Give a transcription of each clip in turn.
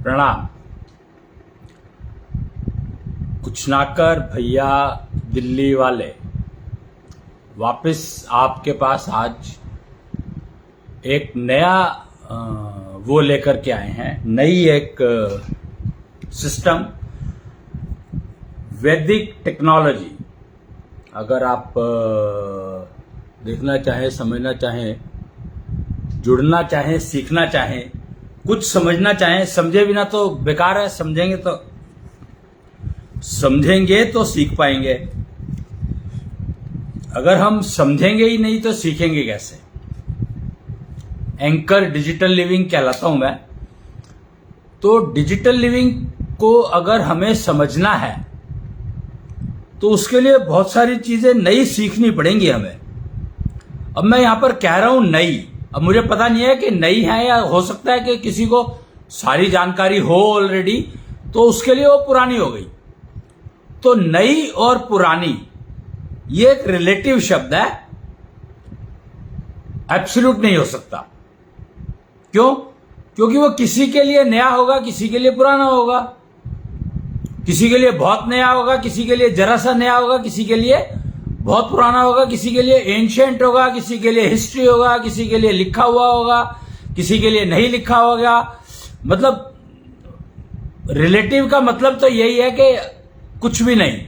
प्रणाम। कुछ ना कर भैया दिल्ली वाले वापस आपके पास आज एक नया वो लेकर के आए हैं, नई एक सिस्टम, वैदिक टेक्नोलॉजी। अगर आप देखना चाहें, समझना चाहें, जुड़ना चाहें, सीखना चाहें, कुछ समझना चाहें, समझे बिना तो बेकार है, समझेंगे तो सीख पाएंगे। अगर हम समझेंगे ही नहीं तो सीखेंगे कैसे। एंकर डिजिटल लिविंग कहलाता हूं मैं। तो डिजिटल लिविंग को अगर हमें समझना है तो उसके लिए बहुत सारी चीजें नई सीखनी पड़ेंगी हमें। अब मैं यहां पर कह रहा हूं नई, अब मुझे पता नहीं है कि नई है या हो सकता है कि किसी को सारी जानकारी हो ऑलरेडी, तो उसके लिए वो पुरानी हो गई। तो नई और पुरानी ये एक रिलेटिव शब्द है, एब्सोल्यूट नहीं हो सकता। क्यों? क्योंकि वो किसी के लिए नया होगा, किसी के लिए पुराना होगा, किसी के लिए बहुत नया होगा, किसी के लिए जरा सा नया होगा, किसी के लिए बहुत पुराना होगा, किसी के लिए एंशिएंट होगा, किसी के लिए हिस्ट्री होगा, किसी के लिए लिखा हुआ होगा, किसी के लिए नहीं लिखा होगा। मतलब रिलेटिव का मतलब तो यही है कि कुछ भी नहीं,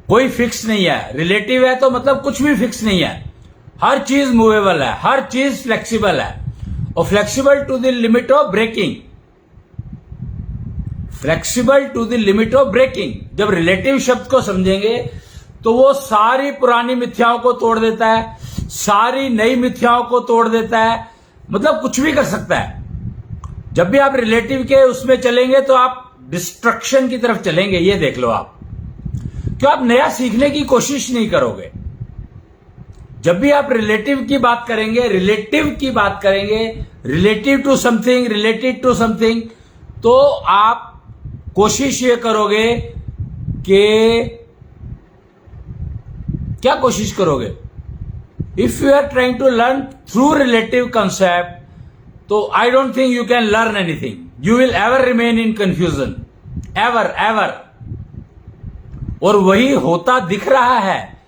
कोई फिक्स नहीं है। रिलेटिव है तो मतलब कुछ भी फिक्स नहीं है, हर चीज मूवेबल है, हर चीज फ्लेक्सिबल है, और flexible to the limit of breaking. Flexible to the limit of breaking. जब रिलेटिव शब्द को समझेंगे तो वो सारी पुरानी मिथ्याओं को तोड़ देता है, सारी नई मिथ्याओं को तोड़ देता है, मतलब कुछ भी कर सकता है। जब भी आप रिलेटिव के उसमें चलेंगे तो आप डिस्ट्रक्शन की तरफ चलेंगे, ये देख लो आप। क्यों? आप नया सीखने की कोशिश नहीं करोगे। जब भी आप रिलेटिव की बात करेंगे, relative to something, related to something, तो आप कोशिश ये करोगे कि क्या कोशिश करोगे? If you are trying to learn through relative concept, तो I don't think you can learn anything. You will ever remain in confusion, ever. और वही होता दिख रहा है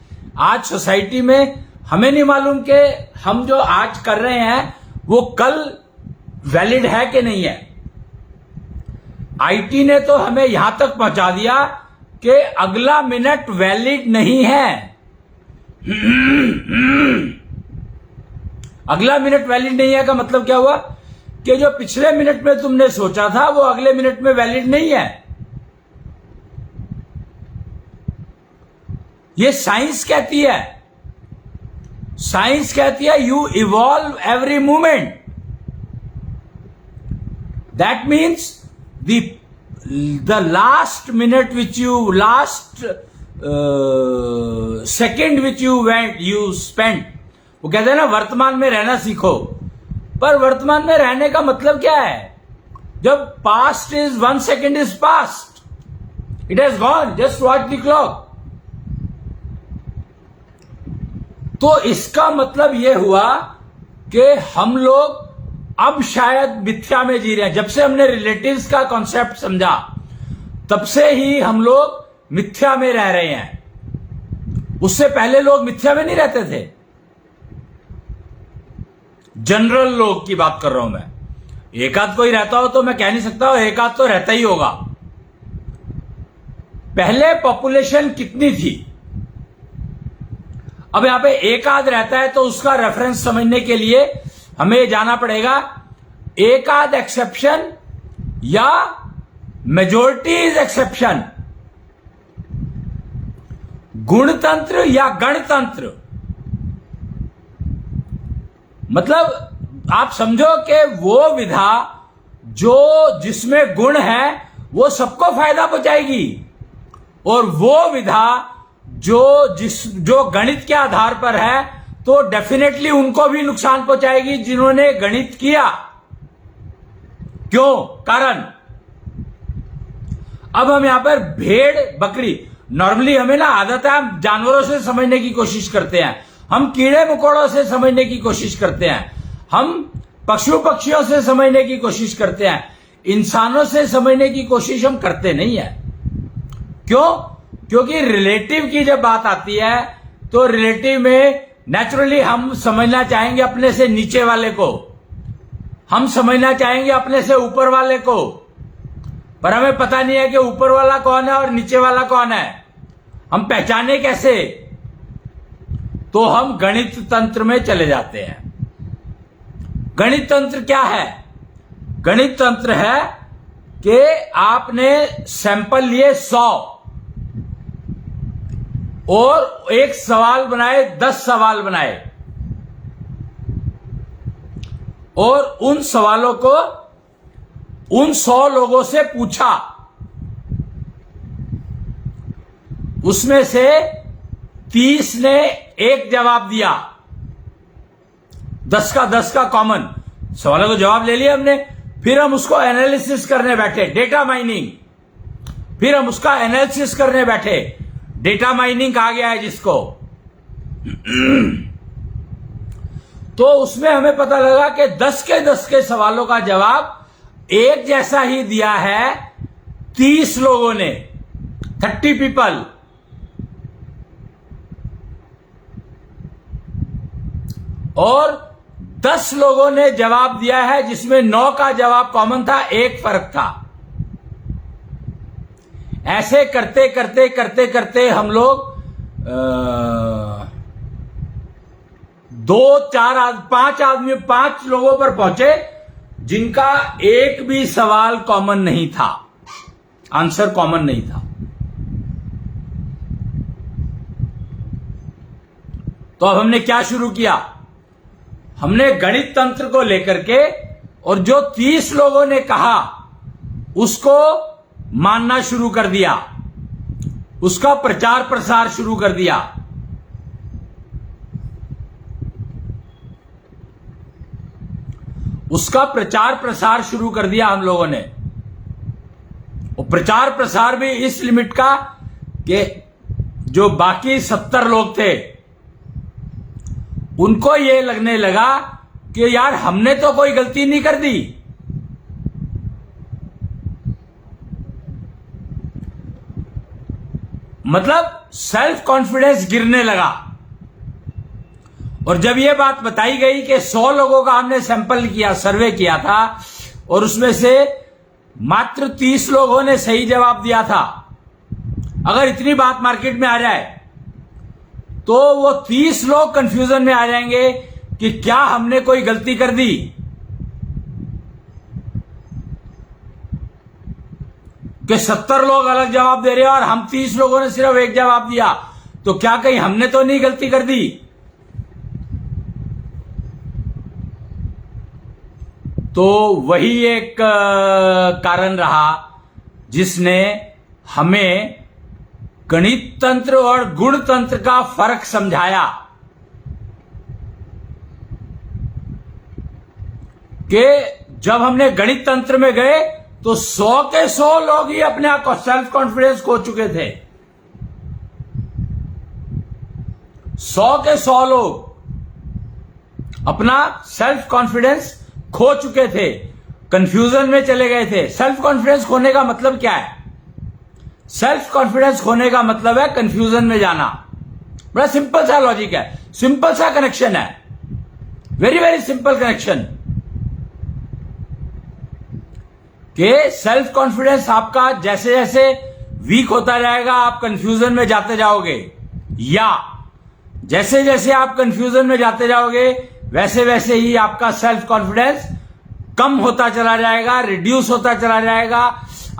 आज सोसाइटी में। हमें नहीं मालूम कि हम जो आज कर रहे हैं वो कल वैलिड है कि नहीं है। आईटी ने तो हमें यहां तक पहुंचा दिया कि अगला मिनट वैलिड नहीं है। अगला मिनट वैलिड नहीं है का मतलब क्या हुआ? कि जो पिछले मिनट में तुमने सोचा था वो अगले मिनट में वैलिड नहीं है। ये साइंस कहती है। साइंस कहती है you evolve every moment. That means the last minute which you second which you spent, वो कहते हैं ना वर्तमान में रहना सीखो। पर वर्तमान में रहने का मतलब क्या है? जब past is 1 second is past, it has gone, just watch the clock। तो इसका मतलब यह हुआ कि हम लोग अब शायद मिथ्या में जी रहे हैं। जब से हमने रिलेटिव्स का कॉन्सेप्ट समझा तब से ही हम लोग मिथ्या में रह रहे हैं। उससे पहले लोग मिथ्या में नहीं रहते थे। जनरल लोग की बात कर रहा हूं मैं। एक आध कोई रहता हो तो मैं कह नहीं सकता, एक आध तो रहता ही होगा। पहले पॉपुलेशन कितनी थी? अब यहां पे एक आध रहता है तो उसका रेफरेंस समझने के लिए हमें जाना पड़ेगा एक आध एक्सेप्शन या मेजोरिटी इज एक्सेप्शन, गुणतंत्र या गणतंत्र। मतलब आप समझो कि वो विधा जो जिसमें गुण है वो सबको फायदा पहुंचाएगी, और वो विधा जो गणित के आधार पर है तो डेफिनेटली उनको भी नुकसान पहुंचाएगी जिन्होंने गणित किया। क्यों? कारण अब हम यहां पर भेड़ बकरी, नॉर्मली हमें ना आदत है हम जानवरों से समझने की कोशिश करते हैं, हम कीड़े मकोड़ों से समझने की कोशिश करते हैं, हम पशु पक्षियों से समझने की कोशिश करते हैं, इंसानों से समझने की कोशिश हम करते नहीं है। क्यों? क्योंकि रिलेटिव की जब बात आती है तो रिलेटिव में नेचुरली हम समझना चाहेंगे अपने से नीचे वाले को, हम समझना चाहेंगे अपने से ऊपर वाले को, पर हमें पता नहीं है कि ऊपर वाला कौन है और नीचे वाला कौन है। हम पहचाने कैसे? तो हम गणित तंत्र में चले जाते हैं। गणित तंत्र क्या है? गणित तंत्र है कि आपने सैंपल लिए 100 और एक सवाल बनाए, 10 सवाल बनाए और उन सवालों को उन 100 लोगों से पूछा, उसमें से 30 ने एक जवाब दिया, 10 का कॉमन सवालों को जवाब ले लिया हमने। फिर हम उसको एनालिसिस करने बैठे, डेटा माइनिंग, फिर हम उसका एनालिसिस करने बैठे, डेटा माइनिंग कहा गया है जिसको। तो उसमें हमें पता लगा कि 10 के सवालों का जवाब एक जैसा ही दिया है 30 लोगों ने, 30 पीपल। और 10 लोगों ने जवाब दिया है जिसमें 9 का जवाब कॉमन था, एक फर्क था। ऐसे करते करते करते करते हम लोग 5 लोगों पर पहुंचे जिनका एक भी सवाल कॉमन नहीं था, आंसर कॉमन नहीं था। तो अब हमने क्या शुरू किया? हमने गणित तंत्र को लेकर के और जो 30 लोगों ने कहा उसको मानना शुरू कर दिया, उसका प्रचार प्रसार शुरू कर दिया। उसका प्रचार प्रसार शुरू कर दिया हम लोगों ने। और प्रचार प्रसार भी इस लिमिट का कि जो बाकी 70 लोग थे उनको ये लगने लगा कि यार हमने तो कोई गलती नहीं कर दी, मतलब सेल्फ कॉन्फिडेंस गिरने लगा। और जब यह बात बताई गई कि 100 लोगों का हमने सैंपल किया, सर्वे किया था और उसमें से मात्र 30 लोगों ने सही जवाब दिया था, अगर इतनी बात मार्केट में आ जाए तो वो 30 लोग कंफ्यूजन में आ जाएंगे कि क्या हमने कोई गलती कर दी। कि 70 लोग अलग जवाब दे रहे हैं और हम 30 लोगों ने सिर्फ एक जवाब दिया, तो क्या कहीं हमने तो नहीं गलती कर दी? तो वही एक कारण रहा जिसने हमें गणित तंत्र और गुण तंत्र का फर्क समझाया कि जब हमने गणित तंत्र में गए तो 100 के 100 लोग ही अपने आप को सेल्फ कॉन्फिडेंस खो चुके थे। 100 के 100 लोग अपना सेल्फ कॉन्फिडेंस खो चुके थे, कंफ्यूजन में चले गए थे। सेल्फ कॉन्फिडेंस खोने का मतलब क्या है? सेल्फ कॉन्फिडेंस खोने का मतलब है कंफ्यूजन में जाना। बड़ा सिंपल सा लॉजिक है, सिंपल सा कनेक्शन है, वेरी वेरी सिंपल कनेक्शन। कि सेल्फ कॉन्फिडेंस आपका जैसे जैसे वीक होता जाएगा आप कंफ्यूजन में जाते जाओगे, या जैसे जैसे आप कंफ्यूजन में जाते जाओगे वैसे वैसे ही आपका सेल्फ कॉन्फिडेंस कम होता चला जाएगा, रिड्यूस होता चला जाएगा,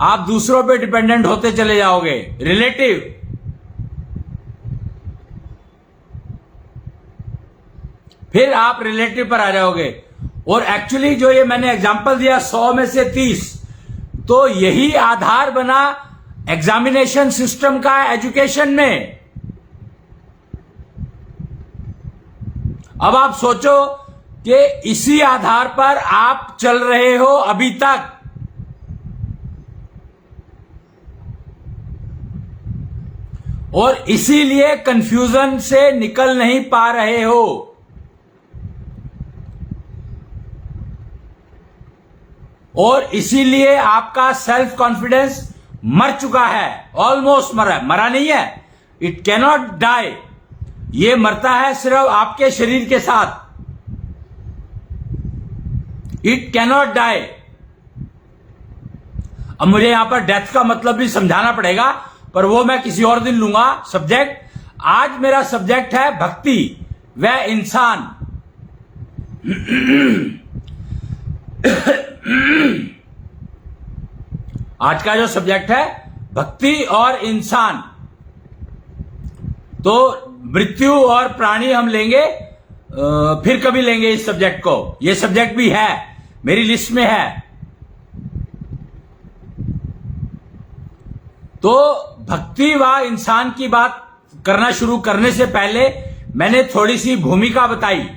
आप दूसरों पे डिपेंडेंट होते चले जाओगे, रिलेटिव। फिर आप रिलेटिव पर आ जाओगे। और एक्चुअली जो ये मैंने एग्जांपल दिया 100 में से 30, तो यही आधार बना एग्जामिनेशन सिस्टम का एजुकेशन में। अब आप सोचो कि इसी आधार पर आप चल रहे हो अभी तक। और इसीलिए कंफ्यूजन से निकल नहीं पा रहे हो। और इसीलिए आपका सेल्फ कॉन्फिडेंस मर चुका है, ऑलमोस्ट मरा है, मरा नहीं है, इट कैनॉट डाई। ये मरता है सिर्फ आपके शरीर के साथ, इट कैनॉट डाई। अब मुझे यहां पर डेथ का मतलब भी समझाना पड़ेगा, पर वो मैं किसी और दिन लूंगा सब्जेक्ट। आज मेरा सब्जेक्ट है भक्ति व इंसान। आज का जो सब्जेक्ट है भक्ति और इंसान। तो मृत्यु और प्राणी हम लेंगे, फिर कभी लेंगे इस सब्जेक्ट को। ये सब्जेक्ट भी है, मेरी लिस्ट में है। तो भक्ति व इंसान की बात करना शुरू करने से पहले मैंने थोड़ी सी भूमिका बताई।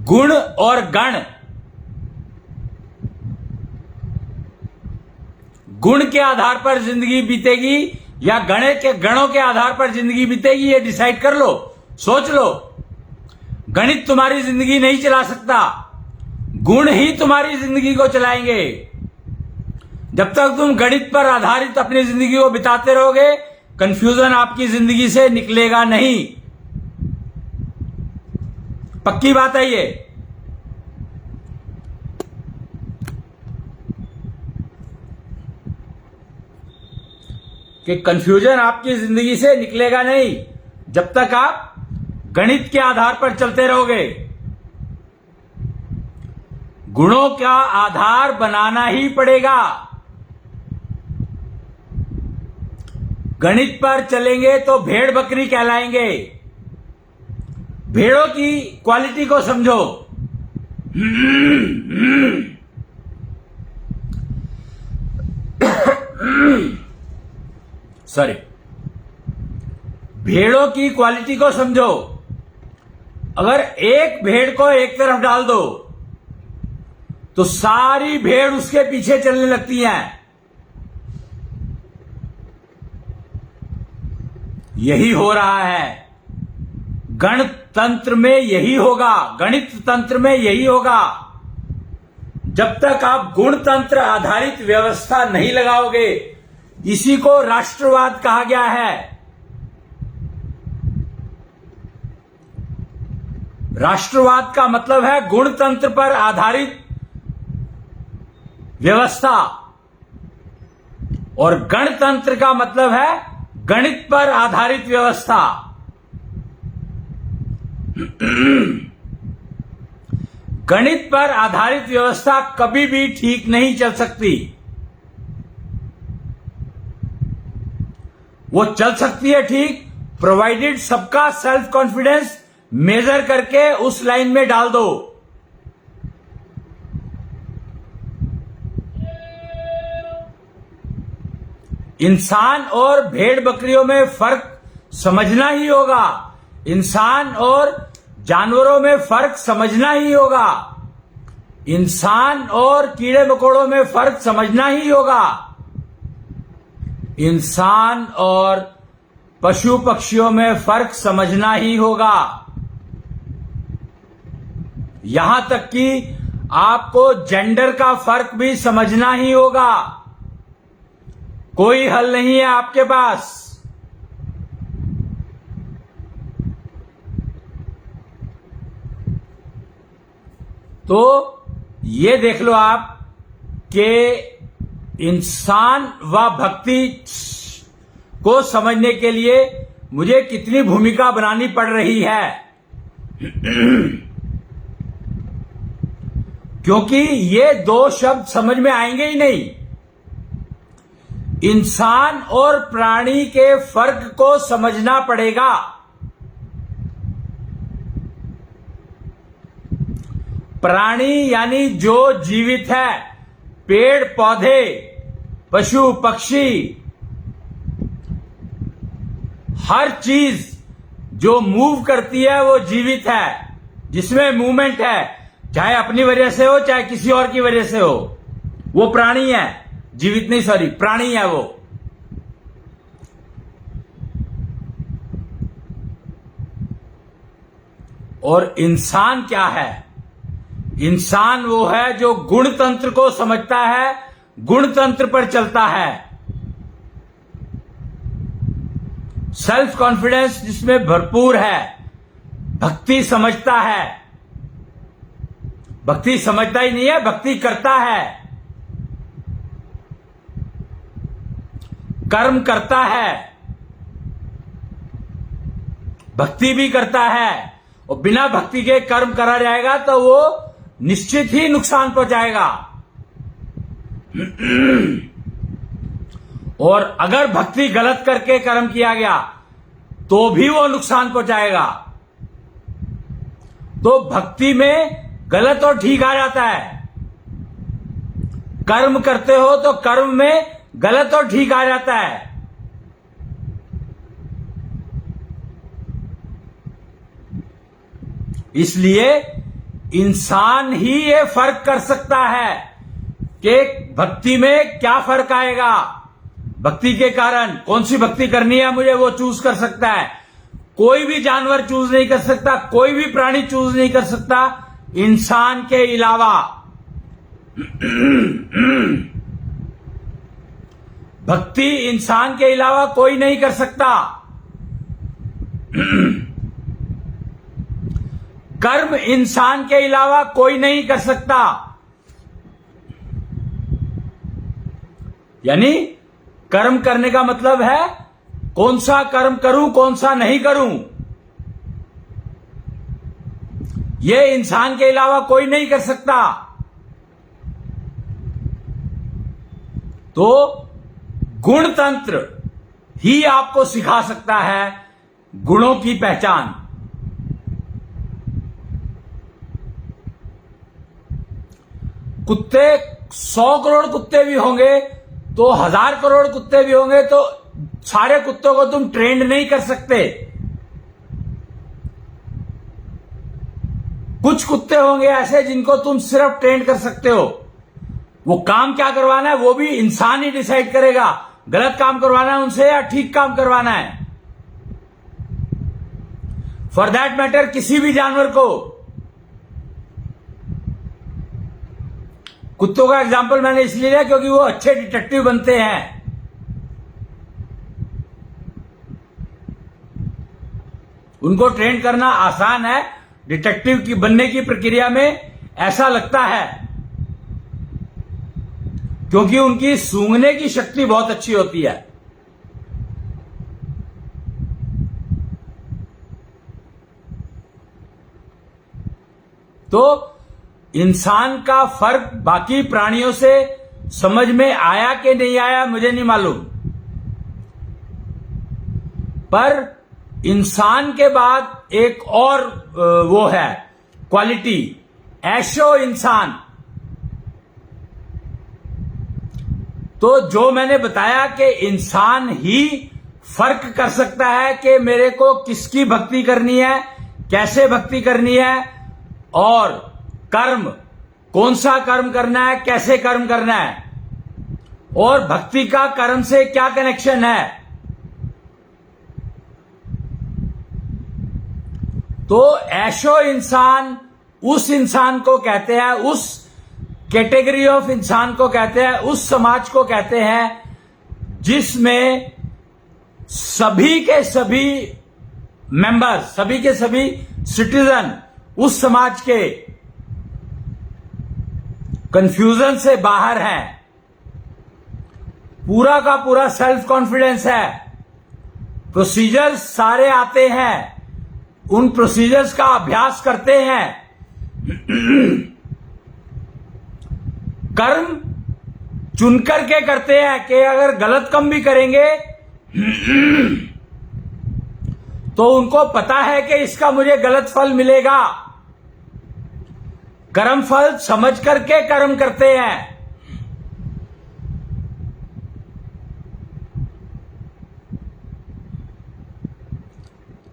गुण और गण, गुण के आधार पर जिंदगी बीतेगी या गणों के आधार पर जिंदगी बीतेगी, ये डिसाइड कर लो, सोच लो। गणित तुम्हारी जिंदगी नहीं चला सकता, गुण ही तुम्हारी जिंदगी को चलाएंगे। जब तक तुम गणित पर आधारित अपनी जिंदगी को बिताते रहोगे, कंफ्यूजन आपकी जिंदगी से निकलेगा नहीं। पक्की बात है ये। कि कंफ्यूजन आपकी जिंदगी से निकलेगा नहीं जब तक आप गणित के आधार पर चलते रहोगे। गुणों का आधार बनाना ही पड़ेगा। गणित पर चलेंगे तो भेड़ बकरी कहलाएंगे। भेड़ों की क्वालिटी को समझो। सॉरी, भेड़ों की क्वालिटी को समझो। अगर एक भेड़ को एक तरफ डाल दो तो सारी भेड़ उसके पीछे चलने लगती हैं। यही हो रहा है गणतंत्र में, यही होगा गणित तंत्र में, यही होगा। जब तक आप गुणतंत्र आधारित व्यवस्था नहीं लगाओगे, इसी को राष्ट्रवाद कहा गया है। राष्ट्रवाद का मतलब है गुणतंत्र पर आधारित व्यवस्था, और गणतंत्र का मतलब है गणित पर आधारित व्यवस्था। गणित पर आधारित व्यवस्था कभी भी ठीक नहीं चल सकती। वो चल सकती है ठीक, प्रोवाइडेड सबका सेल्फ कॉन्फिडेंस मेजर करके उस लाइन में डाल दो। इंसान और भेड़ बकरियों में फर्क समझना ही होगा। इंसान और जानवरों में फर्क समझना ही होगा। इंसान और कीड़े मकोड़ों में फर्क समझना ही होगा। इंसान और पशु पक्षियों में फर्क समझना ही होगा। यहां तक कि आपको जेंडर का फर्क भी समझना ही होगा। कोई हल नहीं है आपके पास। तो ये देख लो आप कि इंसान व भक्ति को समझने के लिए मुझे कितनी भूमिका बनानी पड़ रही है। क्योंकि ये दो शब्द समझ में आएंगे ही नहीं। इंसान और प्राणी के फर्क को समझना पड़ेगा। प्राणी यानी जो जीवित है, पेड़ पौधे, पशु पक्षी, हर चीज जो मूव करती है वो जीवित है, जिसमें मूवमेंट है, चाहे अपनी वजह से हो चाहे किसी और की वजह से हो, वो प्राणी है। जीवित नहीं, सॉरी, प्राणी है वो। और इंसान क्या है? इंसान वो है जो गुण तंत्र को समझता है, गुण तंत्र पर चलता है। सेल्फ कॉन्फिडेंस जिसमें भरपूर है, भक्ति समझता है। भक्ति समझता ही नहीं है, भक्ति करता है, कर्म करता है, भक्ति भी करता है। और बिना भक्ति के कर्म करा जाएगा तो वो निश्चित ही नुकसान पहुंचाएगा। और अगर भक्ति गलत करके कर्म किया गया तो भी वो नुकसान पहुंचाएगा। तो भक्ति में गलत और ठीक आ जाता है। कर्म करते हो तो कर्म में गलत और ठीक आ जाता है। इसलिए इंसान ही ये फर्क कर सकता है कि भक्ति में क्या फर्क आएगा। भक्ति के कारण कौन सी भक्ति करनी है मुझे, वो चूज कर सकता है। कोई भी जानवर चूज नहीं कर सकता, कोई भी प्राणी चूज नहीं कर सकता इंसान के अलावा। भक्ति इंसान के अलावा कोई नहीं कर सकता। कर्म इंसान के अलावा कोई नहीं कर सकता। यानी कर्म करने का मतलब है कौन सा कर्म करूं, कौन सा नहीं करूं, यह इंसान के अलावा कोई नहीं कर सकता। तो गुण तंत्र ही आपको सिखा सकता है गुणों की पहचान। कुत्ते 100 करोड़ कुत्ते भी होंगे तो 1000 करोड़ कुत्ते भी होंगे तो सारे कुत्तों को तुम ट्रेंड नहीं कर सकते। कुछ कुत्ते होंगे ऐसे जिनको तुम सिर्फ ट्रेंड कर सकते हो। वो काम क्या करवाना है वो भी इंसान ही डिसाइड करेगा। गलत काम करवाना है उनसे या ठीक काम करवाना है। फॉर दैट मैटर किसी भी जानवर को। कुत्तों का एग्जाम्पल मैंने इसलिए लिया क्योंकि वो अच्छे डिटेक्टिव बनते हैं। उनको ट्रेन करना आसान है। डिटेक्टिव की बनने की प्रक्रिया में ऐसा लगता है क्योंकि उनकी सूंघने की शक्ति बहुत अच्छी होती है। तो इंसान का फर्क बाकी प्राणियों से समझ में आया कि नहीं आया मुझे नहीं मालूम, पर इंसान के बाद एक और वो है क्वालिटी, ऐशो इंसान। तो जो मैंने बताया कि इंसान ही फर्क कर सकता है कि मेरे को किसकी भक्ति करनी है, कैसे भक्ति करनी है, और कर्म कौन सा कर्म करना है, कैसे कर्म करना है, और भक्ति का कर्म से क्या कनेक्शन है। तो ऐशो इंसान उस इंसान को कहते हैं, उस कैटेगरी ऑफ इंसान को कहते हैं, उस समाज को कहते हैं जिसमें सभी के सभी मेंबर, सभी के सभी सिटीजन उस समाज के कंफ्यूजन से बाहर हैं। पूरा का पूरा सेल्फ कॉन्फिडेंस है। प्रोसीजर्स सारे आते हैं, उन प्रोसीजर्स का अभ्यास करते हैं। कर्म चुनकर के करते हैं कि अगर गलत काम भी करेंगे तो उनको पता है कि इसका मुझे गलत फल मिलेगा। कर्म फल समझ करके कर्म करते हैं।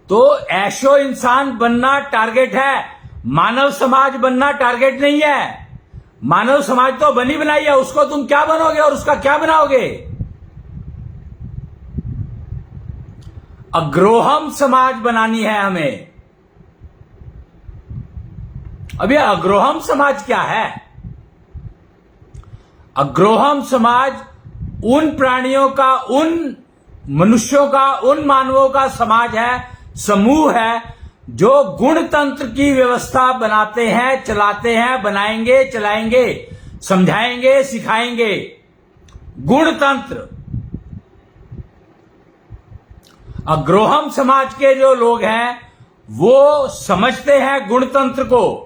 तो ऐशो इंसान बनना टारगेट है, मानव समाज बनना टारगेट नहीं है। मानव समाज तो बनी बनाई है, उसको तुम क्या बनोगे और उसका क्या बनाओगे। अग्रोहम समाज बनानी है हमें, अब ये अग्रोहम समाज क्या है? अग्रोहम समाज उन प्राणियों का, उन मनुष्यों का, उन मानवों का समाज है, समूह है, जो गुणतंत्र की व्यवस्था बनाते हैं, चलाते हैं, बनाएंगे, चलाएंगे, समझाएंगे, सिखाएंगे। गुणतंत्र। अग्रोहम समाज के जो लोग हैं वो समझते हैं गुणतंत्र को।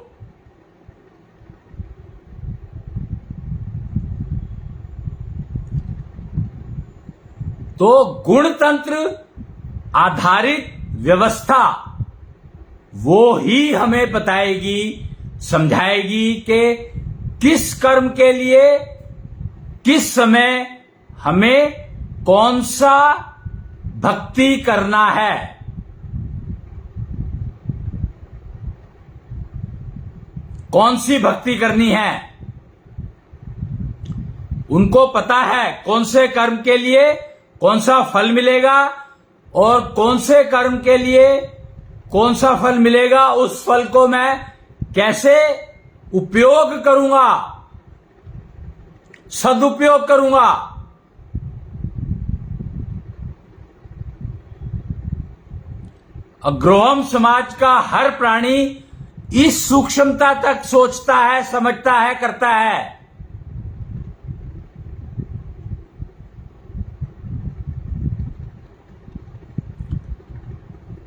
तो गुणतंत्र आधारित व्यवस्था वो ही हमें बताएगी, समझाएगी कि किस कर्म के लिए किस समय हमें कौन सा भक्ति करना है। कौन सी भक्ति करनी है, उनको पता है कौन से कर्म के लिए कौन सा फल मिलेगा और कौन से कर्म के लिए कौन सा फल मिलेगा, उस फल को मैं कैसे उपयोग करूंगा, सदुपयोग करूंगा। अग्रोहम समाज का हर प्राणी इस सूक्ष्मता तक सोचता है, समझता है, करता है।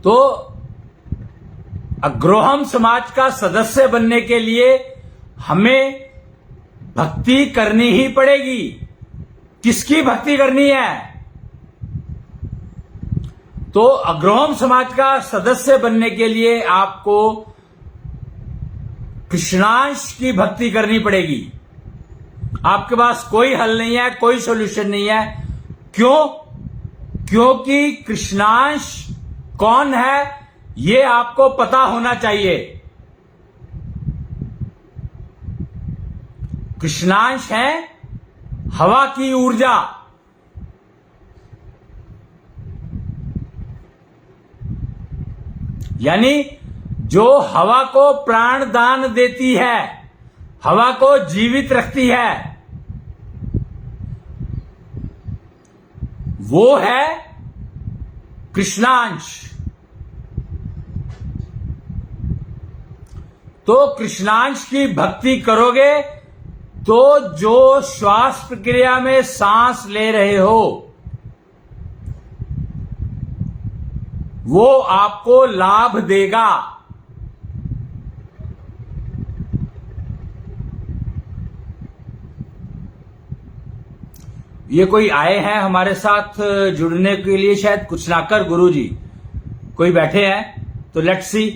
तो अग्रोहम समाज का सदस्य बनने के लिए हमें भक्ति करनी ही पड़ेगी। किसकी भक्ति करनी है? तो अग्रोहम समाज का सदस्य बनने के लिए आपको कृष्णांश की भक्ति करनी पड़ेगी। आपके पास कोई हल नहीं है, कोई सॉल्यूशन नहीं है। क्यों? क्योंकि कृष्णांश कौन है ये आपको पता होना चाहिए। कृष्णांश है हवा की ऊर्जा। यानी जो हवा को प्राण दान देती है, हवा को जीवित रखती है, वो है कृष्णांश। तो कृष्णांश की भक्ति करोगे तो जो श्वास प्रक्रिया में सांस ले रहे हो वो आपको लाभ देगा। ये कोई आए हैं हमारे साथ जुड़ने के लिए, शायद कुछ ना कर गुरु जी कोई बैठे हैं, तो लेट्स सी।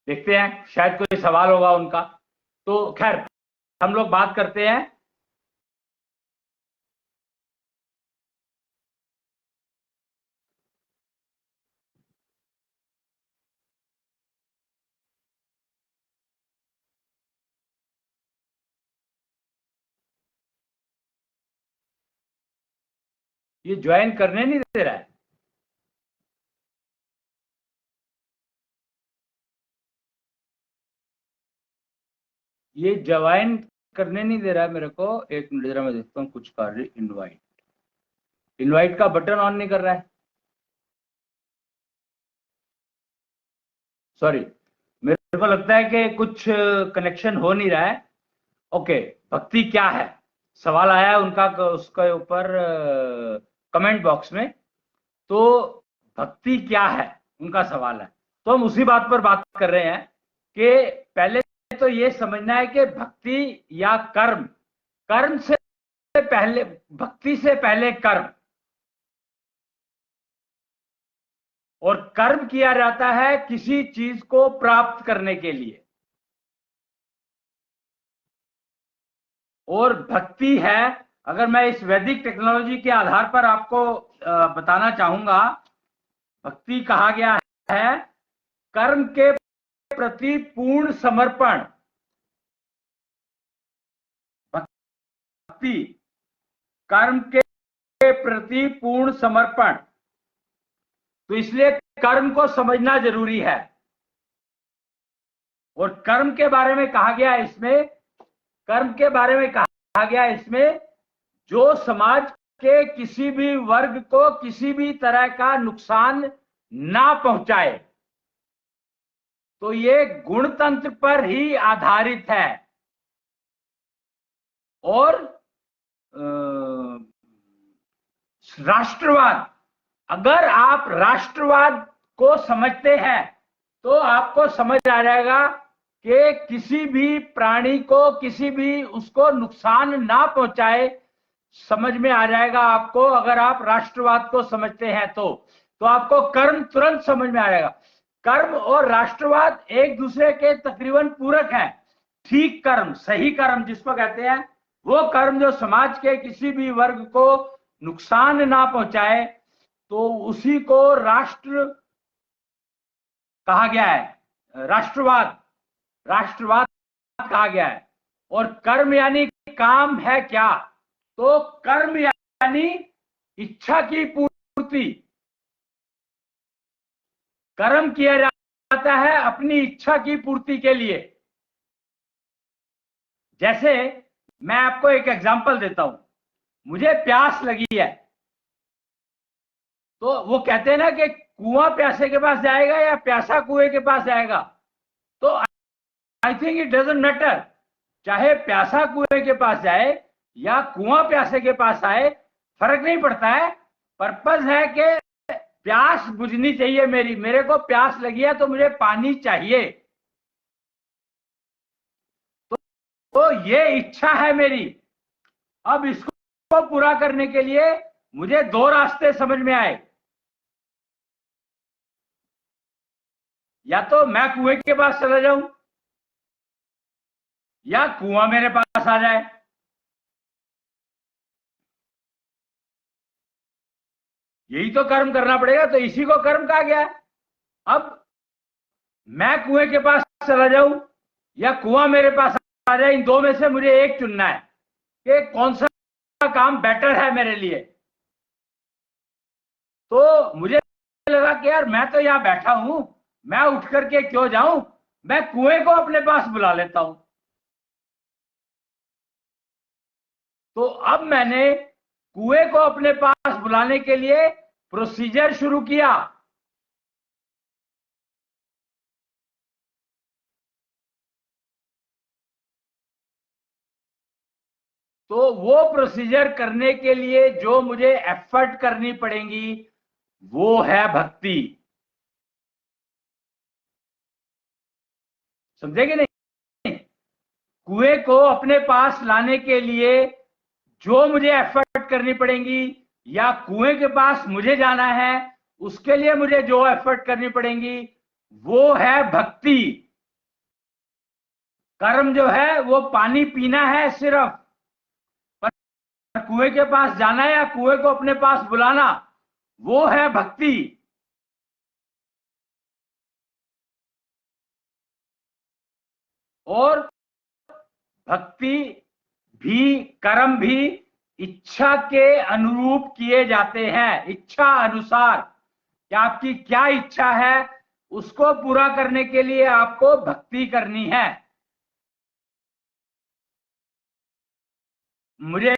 देखते हैं, शायद कोई सवाल होगा उनका। तो खैर हम लोग बात करते हैं। ये ज्वाइन करने नहीं दे रहा है। ये ज्वाइन करने नहीं दे रहा है मेरे को। एक मिनट जरा मैं देखता हूँ कुछ कार्य। इनवाइट, इनवाइट का बटन ऑन नहीं कर रहा है। सॉरी, मेरे को लगता है कि कुछ कनेक्शन हो नहीं रहा है। ओके, भक्ति क्या है सवाल आया है उनका, उसके ऊपर कमेंट बॉक्स में। तो भक्ति क्या है उनका सवाल है। तो हम उसी बात पर बात कर रहे हैं कि पहले तो ये समझना है कि भक्ति या कर्म, कर्म से पहले, भक्ति से पहले कर्म, और कर्म किया जाता है किसी चीज को प्राप्त करने के लिए, और भक्ति है, अगर मैं इस वैदिक टेक्नोलॉजी के आधार पर आपको बताना चाहूंगा, भक्ति कहा गया है कर्म के प्रति पूर्ण समर्पण, भक्ति, कर्म के प्रति पूर्ण समर्पण। तो इसलिए कर्म को समझना जरूरी है। और कर्म के बारे में कहा गया इसमें, कर्म के बारे में कहा गया इसमें, जो समाज के किसी भी वर्ग को किसी भी तरह का नुकसान ना पहुंचाए। तो ये गुणतंत्र पर ही आधारित है। और राष्ट्रवाद, अगर आप राष्ट्रवाद को समझते हैं तो आपको समझ आ जाएगा कि किसी भी प्राणी को, किसी भी उसको नुकसान ना पहुंचाए, समझ में आ जाएगा आपको। अगर आप राष्ट्रवाद को समझते हैं तो आपको कर्म तुरंत समझ में आ जाएगा। कर्म और राष्ट्रवाद एक दूसरे के तकरीबन पूरक हैं। ठीक कर्म, सही कर्म जिसको कहते हैं, वो कर्म जो समाज के किसी भी वर्ग को नुकसान ना पहुंचाए, तो उसी को राष्ट्र कहा गया है। राष्ट्रवाद, राष्ट्रवाद कहा गया है। और कर्म यानी काम है क्या? तो कर्म यानी इच्छा की पूर्ति। कर्म किया जाता है अपनी इच्छा की पूर्ति के लिए। जैसे मैं आपको एक एग्जांपल देता हूं, मुझे प्यास लगी है, तो वो कहते हैं ना कि कुआं प्यासे के पास जाएगा या प्यासा कुएं के पास जाएगा। तो I think it doesn't matter, चाहे प्यासा कुएं के पास जाए या कुआं प्यासे के पास आए, फर्क नहीं पड़ता है। पर्पस है कि प्यास बुझनी चाहिए मेरी, मेरे को प्यास लगी है तो मुझे पानी चाहिए। तो ये इच्छा है मेरी। अब इसको पूरा करने के लिए मुझे दो रास्ते समझ में आए। या तो मैं कुएं के पास चला जाऊं या कुआं मेरे पास आ जाए। यही तो कर्म करना पड़ेगा, तो इसी को कर्म कहा गया है। अब मैं कुएं के पास चला जाऊं या कुआं मेरे पास आ जाए, इन दो में से मुझे एक चुनना है कि कौन सा काम बेटर है मेरे लिए। तो मुझे लगा कि यार मैं तो यहां बैठा हूं, मैं उठ करके क्यों जाऊं, मैं कुएं को अपने पास बुला लेता हूं। तो अब मैंने कुएं को अपने पास बुलाने के लिए प्रोसीजर शुरू किया। तो वो प्रोसीजर करने के लिए जो मुझे एफर्ट करनी पड़ेगी वो है भक्ति। समझे कि नहीं? कुएं को अपने पास लाने के लिए जो मुझे एफर्ट करनी पड़ेगी, या कुएं के पास मुझे जाना है उसके लिए मुझे जो एफर्ट करनी पड़ेगी, वो है भक्ति। कर्म जो है वो पानी पीना है सिर्फ, पर कुएं के पास जाना है या कुएं को अपने पास बुलाना, वो है भक्ति। और भक्ति भी, कर्म भी इच्छा के अनुरूप किए जाते हैं, इच्छा अनुसार। कि आपकी क्या इच्छा है उसको पूरा करने के लिए आपको भक्ति करनी है। मुझे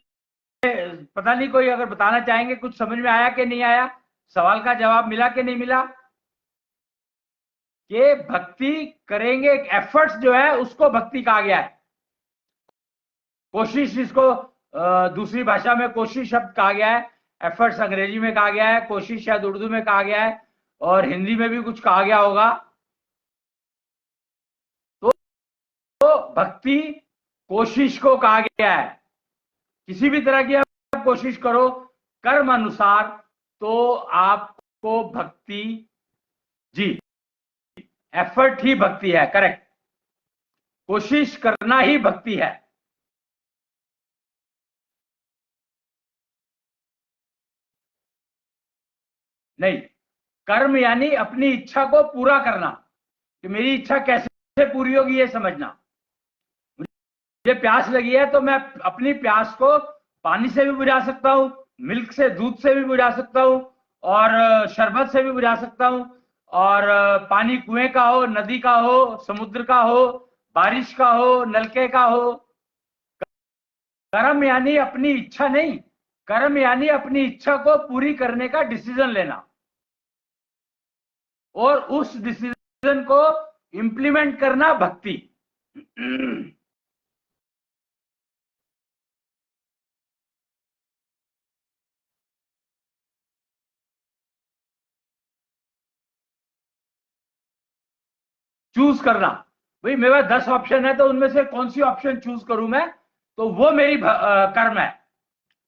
पता नहीं, कोई अगर बताना चाहेंगे, कुछ समझ में आया कि नहीं आया, सवाल का जवाब मिला कि नहीं मिला? कि भक्ति करेंगे, एफर्ट्स जो है उसको भक्ति कहा गया है। कोशिश, इसको दूसरी भाषा में कोशिश शब्द कहा गया है, एफर्ट्स अंग्रेजी में कहा गया है, कोशिश शायद उर्दू में कहा गया है, और हिंदी में भी कुछ कहा गया होगा। तो भक्ति कोशिश को कहा गया है। किसी भी तरह की आप कोशिश करो कर्म अनुसार तो आपको भक्ति, जी, एफर्ट ही भक्ति है, करेक्ट। कोशिश करना ही भक्ति है। नहीं, कर्म यानी अपनी इच्छा को पूरा करना, कि मेरी इच्छा कैसे से पूरी होगी ये समझना। मुझे प्यास लगी है तो मैं अपनी प्यास को पानी से भी बुझा सकता हूं, मिल्क से, दूध से भी बुझा सकता हूं, और शरबत से भी बुझा सकता हूं। और पानी कुएं का हो, नदी का हो, समुद्र का हो, बारिश का हो, नलके का हो। कर्म यानी अपनी इच्छा नहीं, कर्म यानी अपनी इच्छा को पूरी करने का डिसीजन लेना और उस डिसीजन को इंप्लीमेंट करना भक्ति। चूज करना, भाई मेरे पास 10 ऑप्शन है तो उनमें से कौन सी ऑप्शन चूज करूं मैं, तो वो मेरी कर्म है।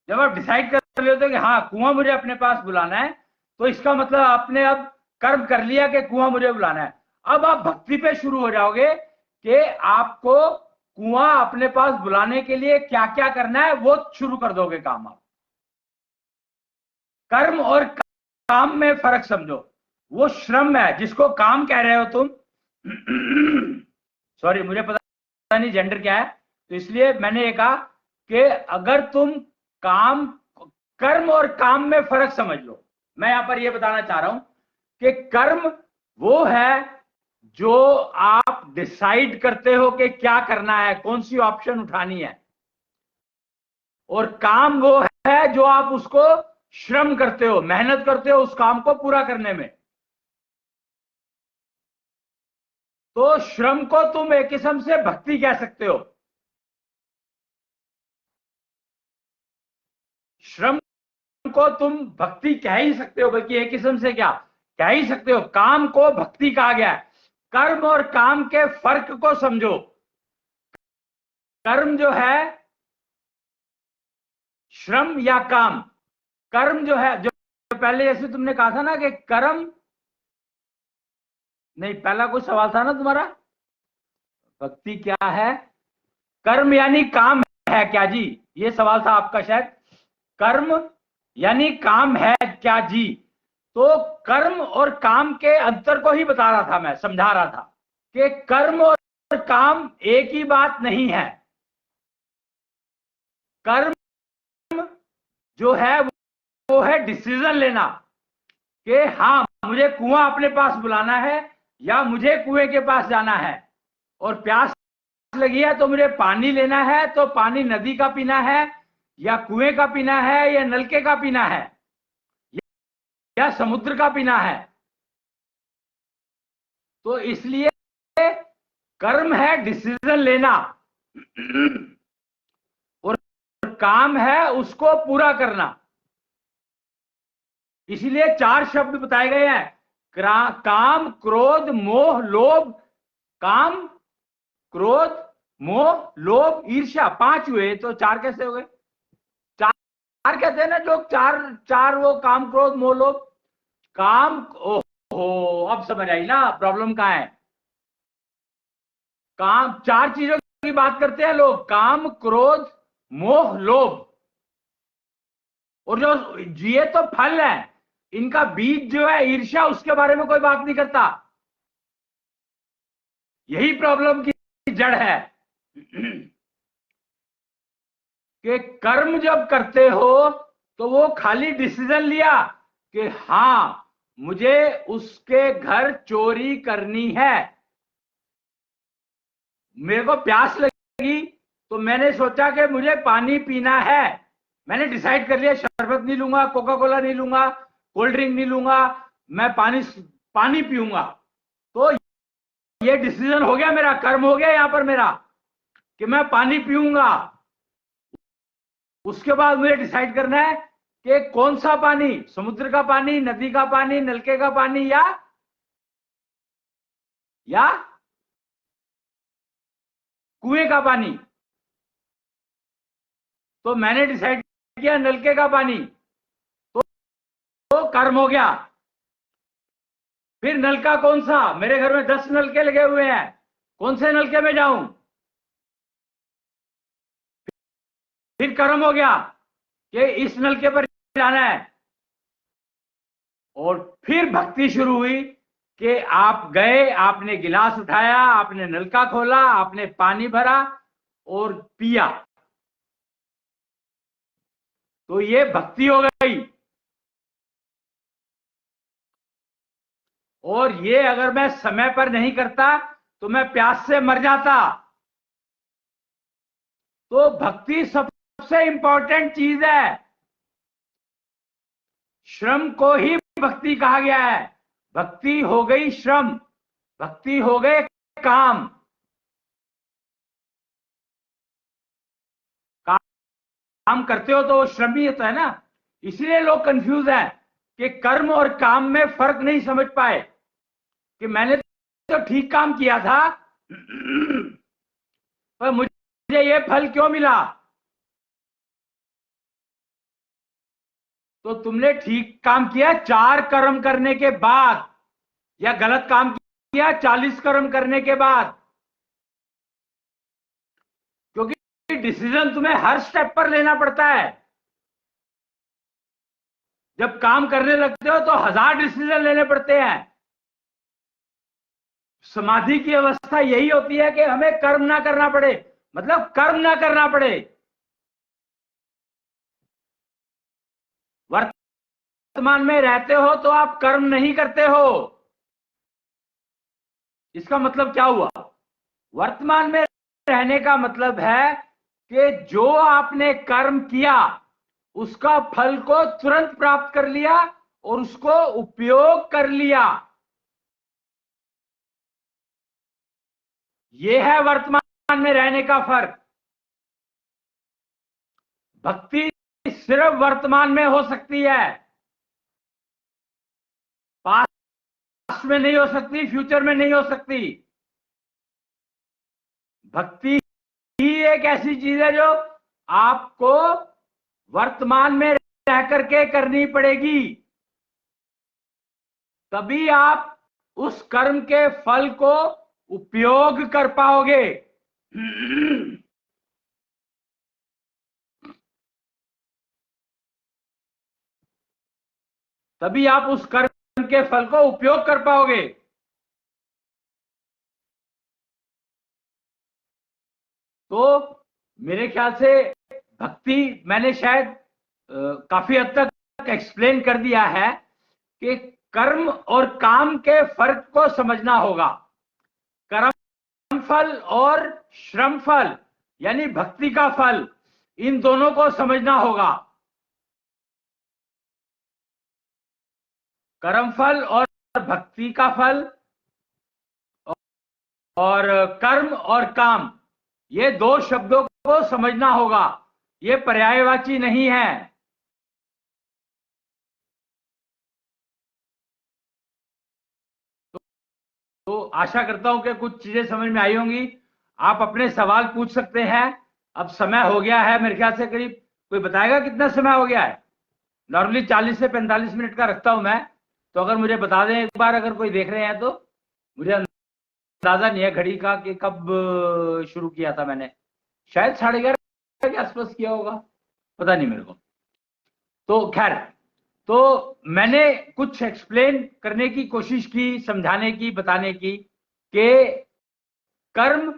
जब आप डिसाइड कर लेते हो कि हाँ कुआं मुझे अपने पास बुलाना है, तो इसका मतलब आपने अब कर्म कर लिया कि कुआं मुझे बुलाना है। अब आप भक्ति पे शुरू हो जाओगे कि आपको कुआं अपने पास बुलाने के लिए क्या क्या करना है, वो शुरू कर दोगे काम आप। कर्म और काम में फर्क समझो। वो श्रम है जिसको काम कह रहे हो तुम। सॉरी, मुझे पता नहीं जेंडर क्या है, तो इसलिए मैंने ये कहा कि अगर तुम काम, कर्म और काम में फर्क समझ लो। मैं यहां पर यह बताना चाह रहा हूं कि कर्म वो है जो आप डिसाइड करते हो कि क्या करना है, कौन सी ऑप्शन उठानी है, और काम वो है जो आप उसको श्रम करते हो, मेहनत करते हो उस काम को पूरा करने में। तो श्रम को तुम एक किस्म से भक्ति कह सकते हो। श्रम को तुम भक्ति कह ही सकते हो, बल्कि एक किस्म से क्या कह ही सकते हो, काम को भक्ति कहा गया है। कर्म और काम के फर्क को समझो। कर्म जो है श्रम या काम, कर्म जो है, जो पहले जैसे तुमने कहा था ना कि कर्म नहीं, पहला कोई सवाल था ना तुम्हारा, भक्ति क्या है, कर्म यानी काम है क्या जी, ये सवाल था आपका शायद। कर्म यानी काम है क्या जी, तो कर्म और काम के अंतर को ही बता रहा था, मैं समझा रहा था कि कर्म और काम एक ही बात नहीं है। कर्म जो है वो है डिसीजन लेना कि हाँ मुझे कुआं अपने पास बुलाना है या मुझे कुएं के पास जाना है, और प्यास लगी है तो मुझे पानी लेना है, तो पानी नदी का पीना है या कुएं का पीना है या नलके का पीना है या समुद्र का पीना है। तो इसलिए कर्म है डिसीजन लेना और काम है उसको पूरा करना। इसीलिए 4 शब्द बताए गए हैं, काम, क्रोध, मोह, लोभ। काम, क्रोध, मोह, लोभ, ईर्ष्या, 5 हुए तो 4 कैसे हो गए? 4 कहते हैं ना जो चार चार, वो काम, क्रोध, मोह, लोभ। काम, ओहो अब समझ आई ना प्रॉब्लम कहां है। काम, 4 चीजों की बात करते हैं लोग, काम, क्रोध, मोह, लोभ। और जो ये तो फल है, इनका बीज जो है ईर्ष्या, उसके बारे में कोई बात नहीं करता। यही प्रॉब्लम की जड़ है कि कर्म जब करते हो तो वो खाली डिसीजन लिया कि हां मुझे उसके घर चोरी करनी है। मेरे को प्यास लगी तो मैंने सोचा कि मुझे पानी पीना है, मैंने डिसाइड कर लिया शरबत नहीं लूंगा, कोका कोला नहीं लूंगा, कोल्ड ड्रिंक नहीं लूंगा, मैं पानी पीऊंगा। तो ये डिसीजन हो गया, मेरा कर्म हो गया यहां पर मेरा कि मैं पानी पीऊंगा। उसके बाद मुझे डिसाइड करना है कि कौन सा पानी, समुद्र का पानी, नदी का पानी, नलके का पानी या कुएं का पानी। तो मैंने डिसाइड किया नलके का पानी, तो कर्म हो गया। फिर नलका कौन सा, मेरे घर में 10 नलके लगे हुए हैं, कौन से नलके में जाऊं? फिर कर्म हो गया कि इस नलके पर जाना है। और फिर भक्ति शुरू हुई कि आप गए, आपने गिलास उठाया, आपने नलका खोला, आपने पानी भरा और पिया, तो ये भक्ति हो गई। और ये अगर मैं समय पर नहीं करता तो मैं प्यास से मर जाता। तो भक्ति सबसे इंपॉर्टेंट चीज है। श्रम को ही भक्ति कहा गया है। भक्ति हो गई श्रम, भक्ति हो गए काम। काम करते हो तो वो श्रम ही तो है ना। इसलिए लोग कंफ्यूज हैं कि कर्म और काम में फर्क नहीं समझ पाए कि मैंने तो ठीक काम किया था पर मुझे ये फल क्यों मिला। तो तुमने ठीक काम किया 4 कर्म करने के बाद, या गलत काम किया 40 कर्म करने के बाद, क्योंकि डिसीजन तुम्हें हर स्टेप पर लेना पड़ता है। जब काम करने लगते हो तो 1000 डिसीजन लेने पड़ते हैं। समाधि की अवस्था यही होती है कि हमें कर्म ना करना पड़े, मतलब कर्म ना करना पड़े। वर्तमान में रहते हो तो आप कर्म नहीं करते हो। इसका मतलब क्या हुआ? वर्तमान में रहने का मतलब है कि जो आपने कर्म किया उसका फल को तुरंत प्राप्त कर लिया और उसको उपयोग कर लिया। यह है वर्तमान में रहने का फर्क। भक्ति सिर्फ वर्तमान में हो सकती है, पास्ट में नहीं हो सकती, फ्यूचर में नहीं हो सकती। भक्ति ही एक ऐसी चीज है जो आपको वर्तमान में रह करके करनी पड़ेगी, तभी आप उस कर्म के फल को उपयोग कर पाओगे। तभी आप उस कर्म के फल को उपयोग कर पाओगे। तो मेरे ख्याल से भक्ति मैंने शायद काफी हद तक एक्सप्लेन कर दिया है कि कर्म और काम के फर्क को समझना होगा। कर्म फल और श्रम फल यानी भक्ति का फल, इन दोनों को समझना होगा। कर्म फल और भक्ति का फल और कर्म और काम, ये दो शब्दों को समझना होगा। ये पर्यायवाची नहीं है। तो आशा करता हूं कि कुछ चीजें समझ में आई होंगी। आप अपने सवाल पूछ सकते हैं। अब समय हो गया है मेरे ख्याल से करीब, कोई बताएगा कितना समय हो गया है? नॉर्मली 40 से 45 मिनट का रखता हूं मैं, तो अगर मुझे बता दें एक बार, अगर कोई देख रहे हैं तो। मुझे अंदाजा नहीं है घड़ी का कि कब शुरू किया था मैंने, शायद 11:30 के आसपास किया होगा, पता नहीं मेरे को। तो खैर, तो मैंने कुछ एक्सप्लेन करने की कोशिश की, समझाने की, बताने की कि कर्म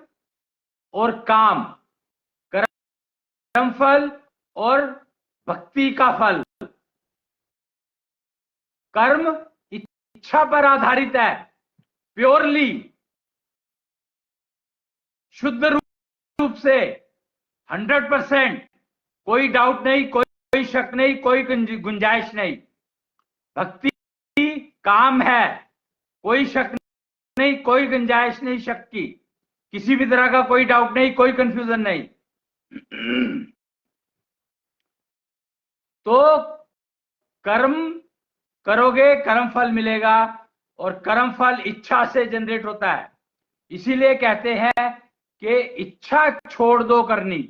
और काम, कर्म फल और भक्ति का फल। कर्म इच्छा पर आधारित है, प्योरली, शुद्ध रूप से, 100%, कोई डाउट नहीं, कोई शक नहीं, कोई गुंजाइश नहीं। भक्ति काम है, कोई शक नहीं, कोई गुंजाइश नहीं शक की, किसी भी तरह का कोई डाउट नहीं, कोई कंफ्यूजन नहीं। तो कर्म करोगे, कर्म फल मिलेगा, और कर्म फल इच्छा से जनरेट होता है। इसीलिए कहते हैं कि इच्छा छोड़ दो करनी,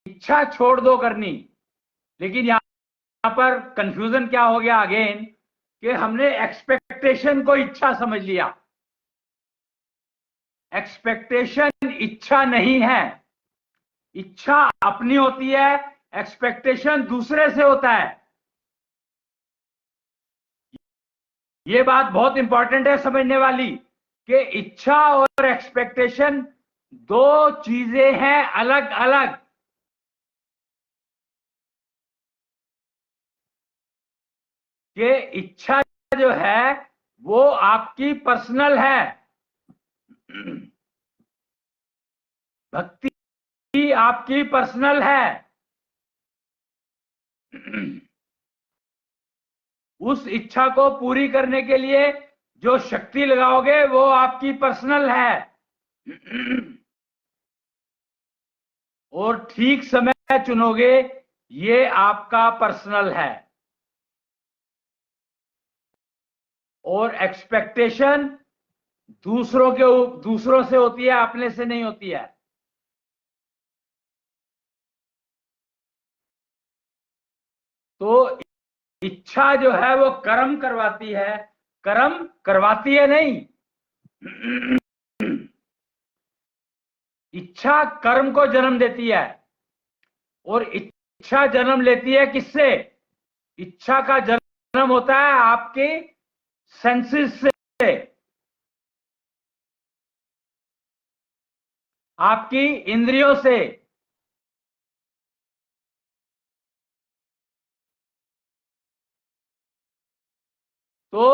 इच्छा छोड़ दो करनी। लेकिन यहां पर कंफ्यूजन क्या हो गया अगेन, कि हमने एक्सपेक्टेशन को इच्छा समझ लिया। एक्सपेक्टेशन इच्छा नहीं है। इच्छा अपनी होती है, एक्सपेक्टेशन दूसरे से होता है। ये बात बहुत इंपॉर्टेंट है समझने वाली कि इच्छा और एक्सपेक्टेशन दो चीजें हैं अलग अलग। कि इच्छा जो है वो आपकी पर्सनल है, भक्ति आपकी पर्सनल है। उस इच्छा को पूरी करने के लिए जो शक्ति लगाओगे वो आपकी पर्सनल है। और ठीक समय चुनोगे ये आपका पर्सनल है। और एक्सपेक्टेशन दूसरों से होती है, अपने से नहीं होती है। तो इच्छा जो है वो कर्म करवाती है, कर्म करवाती है नहीं। इच्छा कर्म को जन्म देती है। और इच्छा जन्म लेती है किससे? इच्छा का जन्म होता है आपके सेंसेस से, आपकी इंद्रियों से। तो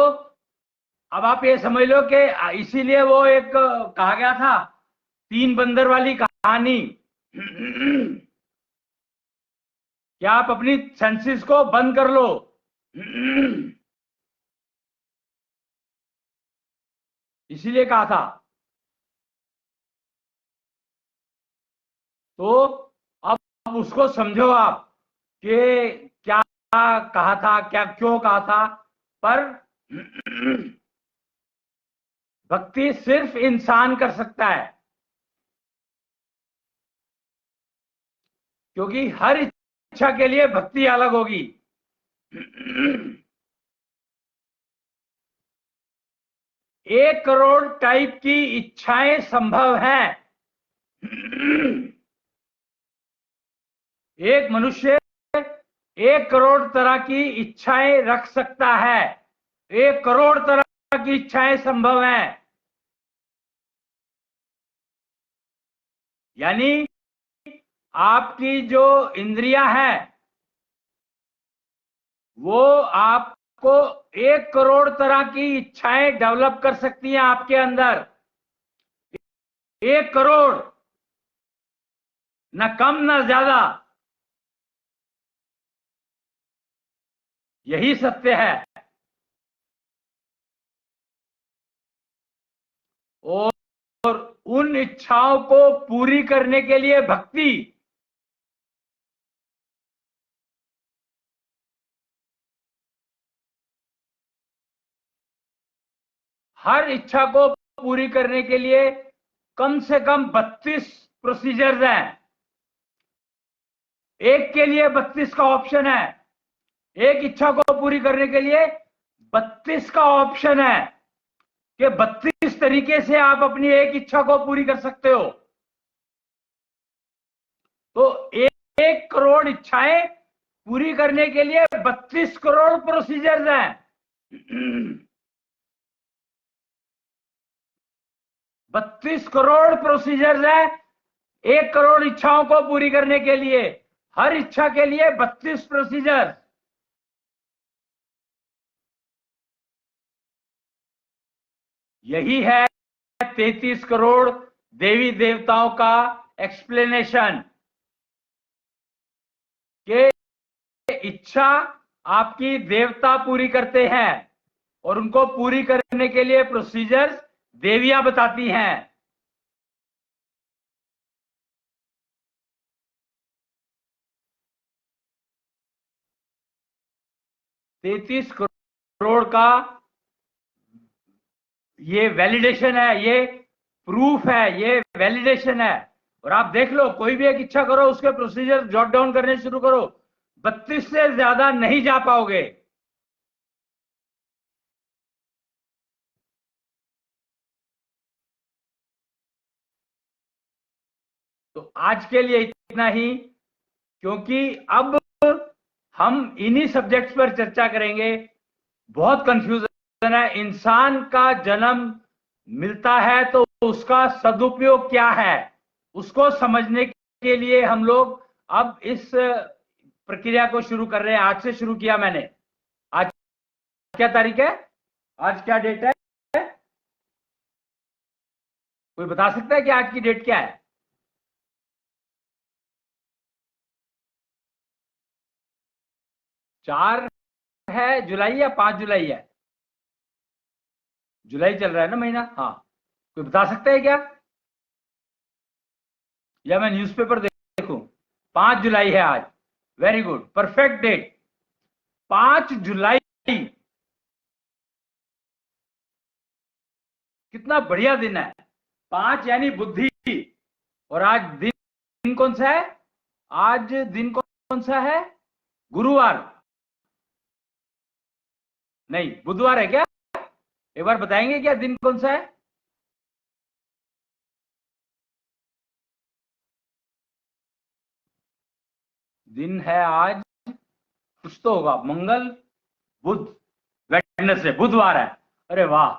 अब आप ये समझ लो कि इसीलिए वो एक कहा गया था, तीन बंदर वाली कहानी। क्या आप अपनी सेंसेस को बंद कर लो। इसीलिए कहा था। तो अब उसको समझो आप कि क्या कहा था, क्या क्यों कहा था। पर भक्ति सिर्फ इंसान कर सकता है, क्योंकि हर इच्छा के लिए भक्ति अलग होगी। 1 करोड़ टाइप की इच्छाएं संभव हैं। एक मनुष्य 1 करोड़ तरह की इच्छाएं रख सकता है। 1 करोड़ तरह की इच्छाएं संभव हैं। यानी आपकी जो इंद्रियां हैं वो आपको 1 करोड़ तरह की इच्छाएं डेवलप कर सकती हैं आपके अंदर। 1 करोड़, न कम न ज्यादा। यही सत्य है। और उन इच्छाओं को पूरी करने के लिए भक्ति, हर इच्छा को पूरी करने के लिए कम से कम 32 प्रोसीजर्स हैं। एक के लिए 32 का ऑप्शन है। एक इच्छा को पूरी करने के लिए 32 का ऑप्शन है कि 32 तरीके से आप अपनी एक इच्छा को पूरी कर सकते हो। तो 1 करोड़ इच्छाएं पूरी करने के लिए 32 करोड़ प्रोसीजर्स हैं। 32 करोड़ प्रोसीजर्स है 1 करोड़ इच्छाओं को पूरी करने के लिए। हर इच्छा के लिए 32 प्रोसीजर। यही है 33 करोड़ देवी देवताओं का एक्सप्लेनेशन कि इच्छा आपकी देवता पूरी करते हैं और उनको पूरी करने के लिए प्रोसीजर्स देवियां बताती हैं। तैतीस करोड़ का ये वैलिडेशन है, ये प्रूफ है, ये वैलिडेशन है। और आप देख लो, कोई भी एक इच्छा करो, उसके प्रोसीजर जॉट डाउन करने शुरू करो, 32 से ज्यादा नहीं जा पाओगे। तो आज के लिए इतना ही, क्योंकि अब हम इन्हीं सब्जेक्ट्स पर चर्चा करेंगे। बहुत कंफ्यूजन है, इंसान का जन्म मिलता है तो उसका सदुपयोग क्या है, उसको समझने के लिए हम लोग अब इस प्रक्रिया को शुरू कर रहे हैं। आज से शुरू किया मैंने। आज क्या तारीख है? आज क्या डेट है? कोई बता सकता है कि आज की डेट क्या है? 4 है जुलाई या 5 जुलाई है? जुलाई चल रहा है ना महीना? हाँ, कोई बता सकता है क्या? या मैं न्यूज़पेपर देखूं? 5 जुलाई है आज। वेरी गुड, परफेक्ट डेट, 5 जुलाई। कितना बढ़िया दिन है। 5 यानी बुद्धि। और आज दिन कौन सा है? आज दिन कौन सा है? गुरुवार? नहीं, बुधवार है क्या? एक बार बताएंगे क्या दिन कौन सा है? दिन है आज, कुछ तो होगा, मंगल, बुध, वेडनेसडे, बुधवार है। अरे वाह,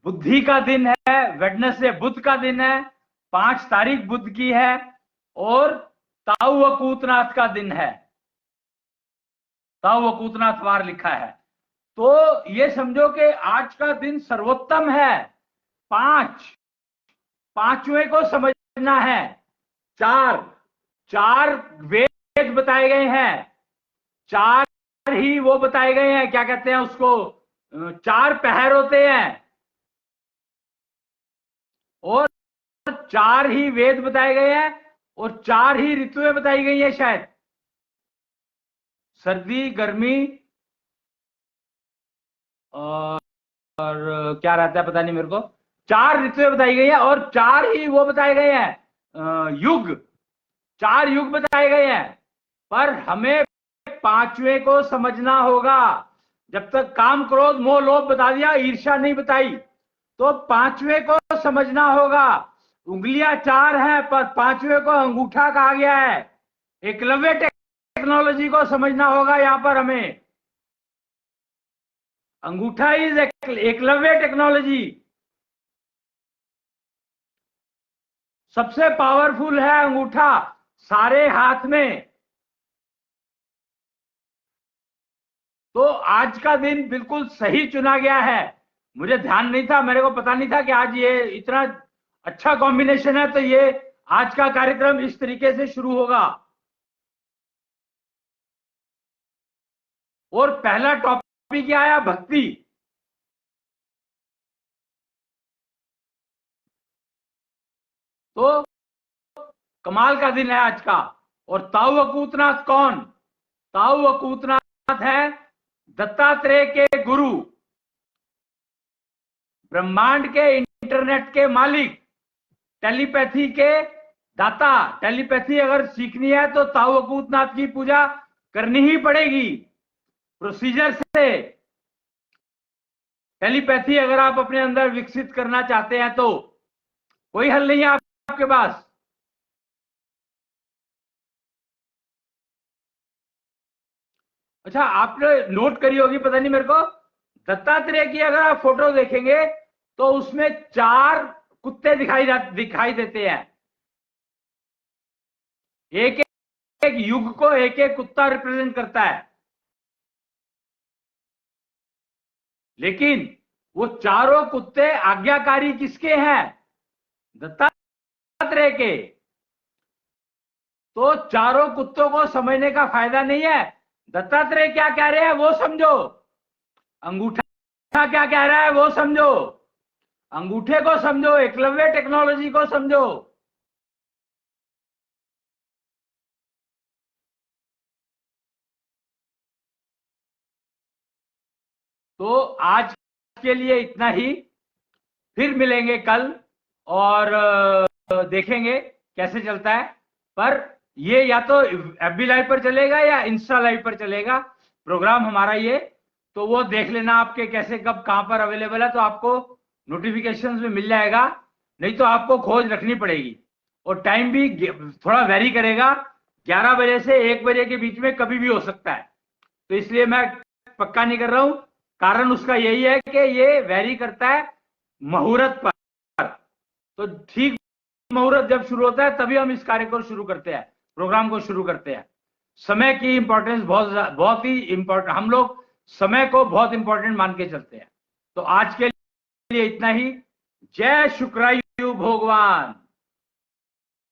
बुद्धि का दिन है, वेडनेसडे बुध का दिन है, 5 तारीख बुध की है और ताऊ वकूतनाथ का दिन है। ताऊ वकूतनाथ वार लिखा है। तो ये समझो कि आज का दिन सर्वोत्तम है। 5वें को समझना है। 4 वेद बताए गए हैं। 4 ही वो बताए गए हैं, क्या कहते हैं उसको, 4 पहर होते हैं और 4 ही वेद बताए गए हैं और 4 ही ऋतुएं बताई गई हैं शायद। सर्दी, गर्मी और क्या रहता है पता नहीं मेरे को। 4 ऋतुएं बताई गई हैं और 4 ही वो बताए गए हैं, युग, 4 युग बताए गए हैं। पर हमें 5वें को समझना होगा। जब तक काम, क्रोध, मोह, लोभ बता दिया, ईर्ष्या नहीं बताई, तो 5वें को समझना होगा। उंगलियां 4 हैं पर 5वें को अंगूठा कहा गया है। एकलव्य टेक्नोलॉजी को समझना होगा यहां पर हमें। अंगूठा इज एकलव्य टेक्नोलॉजी। सबसे पावरफुल है अंगूठा सारे हाथ में। तो आज का दिन बिल्कुल सही चुना गया है। मुझे ध्यान नहीं था, मेरे को पता नहीं था कि आज ये इतना अच्छा कॉम्बिनेशन है, तो ये आज का कार्यक्रम इस तरीके से शुरू होगा। और पहला टॉपिक क्या आया? भक्ति। तो कमाल का दिन है आज का। और ताऊ वकूतनाथ कौन? ताऊ वकूतनाथ है दत्तात्रेय के गुरु, ब्रह्मांड के, इंटरनेट के मालिक, टेलीपैथी के दाता। टेलीपैथी अगर सीखनी है तो ताऊ वकूतनाथ की पूजा करनी ही पड़ेगी प्रोसीजर से। टेलीपैथी अगर आप अपने अंदर विकसित करना चाहते हैं तो कोई हल नहीं है आपके पास। अच्छा, आपने नोट करी होगी, पता नहीं मेरे को, दत्तात्रेय की अगर आप फोटो देखेंगे तो उसमें 4 कुत्ते दिखाई देते हैं। एक एक युग को एक एक कुत्ता रिप्रेजेंट करता है। लेकिन वो चारों कुत्ते आज्ञाकारी किसके हैं? दत्तात्रेय के। तो चारों कुत्तों को समझने का फायदा नहीं है। दत्तात्रेय क्या कह रहे हैं वो समझो, अंगूठा क्या कह रहा है वो समझो, अंगूठे को समझो, एकलव्य टेक्नोलॉजी को समझो। तो आज के लिए इतना ही, फिर मिलेंगे कल और देखेंगे कैसे चलता है। पर ये या तो एफबी लाइव पर चलेगा या इंस्टा लाइव पर चलेगा प्रोग्राम हमारा ये। तो वो देख लेना आपके कैसे कब कहां पर अवेलेबल है, तो आपको नोटिफिकेशंस में मिल जाएगा। नहीं तो आपको खोज रखनी पड़ेगी। और टाइम भी थोड़ा वेरी करेगा, 11 बजे से 1 बजे के बीच में कभी भी हो सकता है। तो इसलिए मैं पक्का नहीं कर रहा हूं, कारण उसका यही है कि ये वैरी करता है मुहूर्त पर। तो ठीक मुहूर्त जब शुरू होता है तभी हम इस कार्य को शुरू करते हैं, प्रोग्राम को शुरू करते हैं। समय की इंपॉर्टेंस बहुत ही इंपॉर्टेंट, हम लोग समय को बहुत इंपॉर्टेंट मान के चलते हैं। तो आज के लिए इतना ही। जय शुक्रायु भगवान।